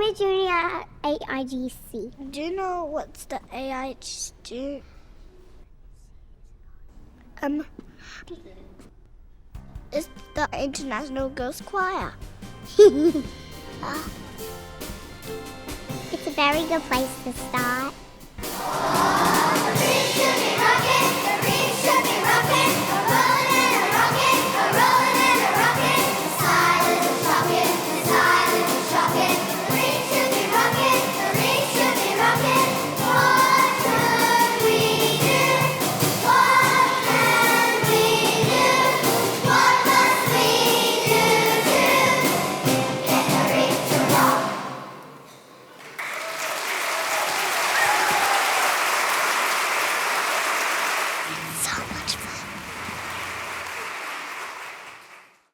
a junior AIGC. Do you know what's the AIGC? It's the International Girls Choir. It's a very good place to start. Rocket!